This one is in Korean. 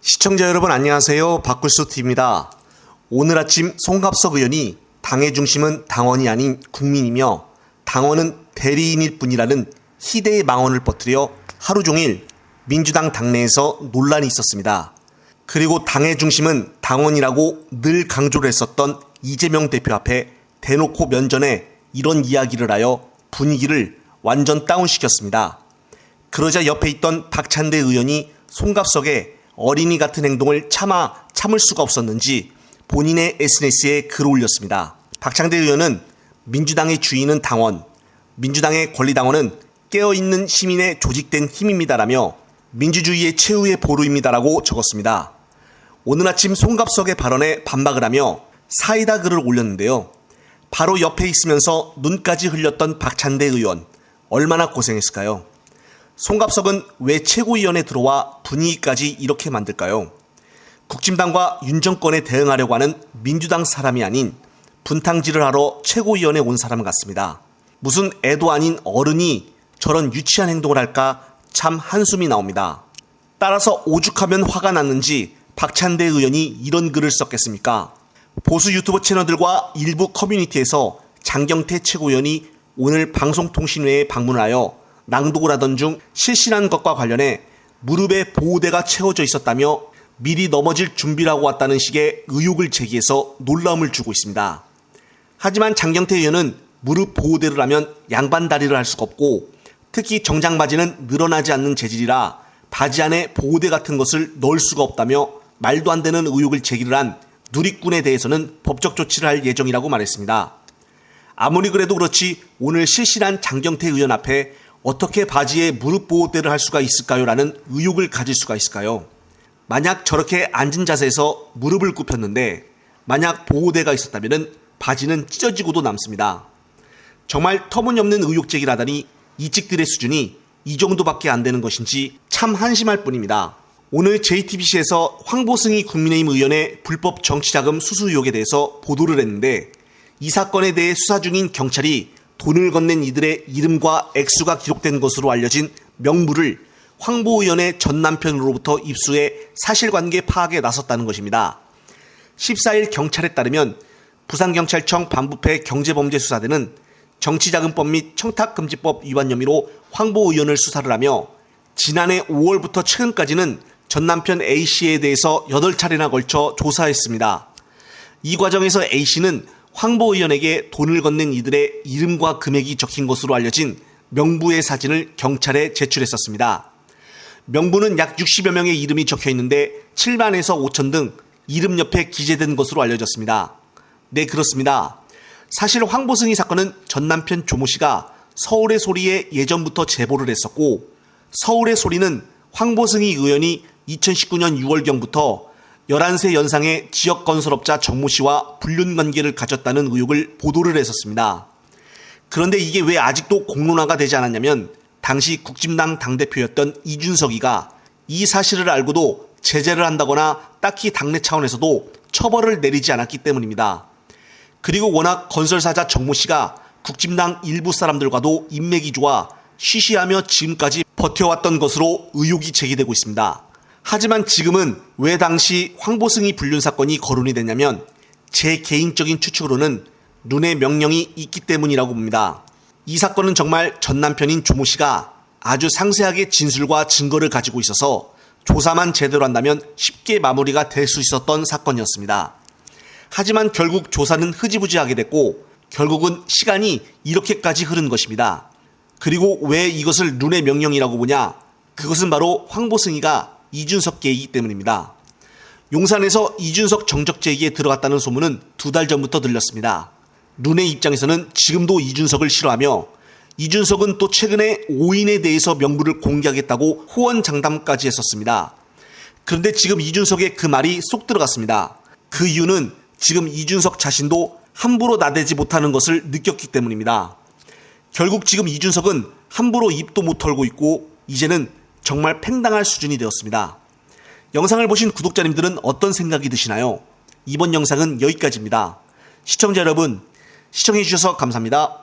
시청자 여러분 안녕하세요. 박굴수TV입니다. 오늘 아침 송갑석 의원이 당의 중심은 당원이 아닌 국민이며 당원은 대리인일 뿐이라는 희대의 망언을 퍼뜨려 하루 종일 민주당 당내에서 논란이 있었습니다. 그리고 당의 중심은 당원이라고 늘 강조를 했었던 이재명 대표 앞에 대놓고 면전에 이런 이야기를 하여 분위기를 완전 다운시켰습니다. 그러자 옆에 있던 박찬대 의원이 송갑석의 어린이 같은 행동을 참을 수가 없었는지 본인의 SNS에 글을 올렸습니다. 박찬대 의원은 민주당의 주인은 당원, 민주당의 권리당원은 깨어있는 시민의 조직된 힘입니다라며 민주주의의 최후의 보루입니다라고 적었습니다. 오늘 아침 송갑석의 발언에 반박을 하며 사이다 글을 올렸는데요. 바로 옆에 있으면서 눈까지 흘렸던 박찬대 의원, 얼마나 고생했을까요? 송갑석은 왜 최고위원에 들어와 분위기까지 이렇게 만들까요? 국진당과 윤 정권에 대응하려고 하는 민주당 사람이 아닌 분탕질을 하러 최고위원에 온 사람 같습니다. 무슨 애도 아닌 어른이 저런 유치한 행동을 할까 참 한숨이 나옵니다. 따라서 오죽하면 화가 났는지 박찬대 의원이 이런 글을 썼겠습니까? 보수 유튜버 채널들과 일부 커뮤니티에서 장경태 최고위원이 오늘 방송통신회에 방문하여 낭독을 하던 중 실신한 것과 관련해 무릎에 보호대가 채워져 있었다며 미리 넘어질 준비를 하고 왔다는 식의 의혹을 제기해서 놀라움을 주고 있습니다. 하지만 장경태 의원은 무릎 보호대를 하면 양반 다리를 할 수가 없고 특히 정장 바지는 늘어나지 않는 재질이라 바지 안에 보호대 같은 것을 넣을 수가 없다며 말도 안 되는 의혹을 제기를 한 누리꾼에 대해서는 법적 조치를 할 예정이라고 말했습니다. 아무리 그래도 그렇지 오늘 실신한 장경태 의원 앞에 어떻게 바지에 무릎 보호대를 할 수가 있을까요? 라는 의혹을 가질 수가 있을까요? 만약 저렇게 앉은 자세에서 무릎을 굽혔는데 만약 보호대가 있었다면 바지는 찢어지고도 남습니다. 정말 터무니없는 의혹 제기를 하다니 이직들의 수준이 이 정도밖에 안 되는 것인지 참 한심할 뿐입니다. 오늘 JTBC에서 황보승희 국민의힘 의원의 불법 정치자금 수수 의혹에 대해서 보도를 했는데 이 사건에 대해 수사 중인 경찰이 돈을 건넨 이들의 이름과 액수가 기록된 것으로 알려진 명부를 황보 의원의 전 남편으로부터 입수해 사실관계 파악에 나섰다는 것입니다. 14일 경찰에 따르면 부산경찰청 반부패 경제범죄수사대는 정치자금법 및 청탁금지법 위반 혐의로 황보 의원을 수사를 하며 지난해 5월부터 최근까지는 전 남편 A씨에 대해서 8차례나 걸쳐 조사했습니다. 이 과정에서 A씨는 황보 의원에게 돈을 건넨 이들의 이름과 금액이 적힌 것으로 알려진 명부의 사진을 경찰에 제출했었습니다. 명부는 약 60여 명의 이름이 적혀 있는데 7만에서 5천 등 이름 옆에 기재된 것으로 알려졌습니다. 네, 그렇습니다. 사실 황보승희 사건은 전 남편 조모 씨가 서울의 소리에 예전부터 제보를 했었고 서울의 소리는 황보승희 의원이 2019년 6월경부터 11세 연상의 지역건설업자 정모 씨와 불륜관계를 가졌다는 의혹을 보도를 했었습니다. 그런데 이게 왜 아직도 공론화가 되지 않았냐면 당시 국진당 당대표였던 이준석이가 이 사실을 알고도 제재를 한다거나 딱히 당내 차원에서도 처벌을 내리지 않았기 때문입니다. 그리고 워낙 건설사자 정모 씨가 국진당 일부 사람들과도 인맥이 좋아 쉬쉬하며 지금까지 버텨왔던 것으로 의혹이 제기되고 있습니다. 하지만 지금은 왜 당시 황보승희 불륜 사건이 거론이 됐냐면 제 개인적인 추측으로는 눈의 명령이 있기 때문이라고 봅니다. 이 사건은 정말 전 남편인 조모 씨가 아주 상세하게 진술과 증거를 가지고 있어서 조사만 제대로 한다면 쉽게 마무리가 될 수 있었던 사건이었습니다. 하지만 결국 조사는 흐지부지하게 됐고 결국은 시간이 이렇게까지 흐른 것입니다. 그리고 왜 이것을 눈의 명령이라고 보냐? 그것은 바로 황보승희가 이준석 계이기 때문입니다. 용산에서 이준석 정적 제기에 들어갔다는 소문은 2달 전부터 들렸습니다. 룬의 입장에서는 지금도 이준석을 싫어하며 이준석은 또 최근에 5인에 대해서 명부를 공개하겠다고 호언장담까지 했었습니다. 그런데 지금 이준석의 그 말이 쏙 들어갔습니다. 그 이유는 지금 이준석 자신도 함부로 나대지 못하는 것을 느꼈기 때문입니다. 결국 지금 이준석은 함부로 입도 못 털고 있고 이제는 정말 팽당할 수준이 되었습니다. 영상을 보신 구독자님들은 어떤 생각이 드시나요? 이번 영상은 여기까지입니다. 시청자 여러분, 시청해주셔서 감사합니다.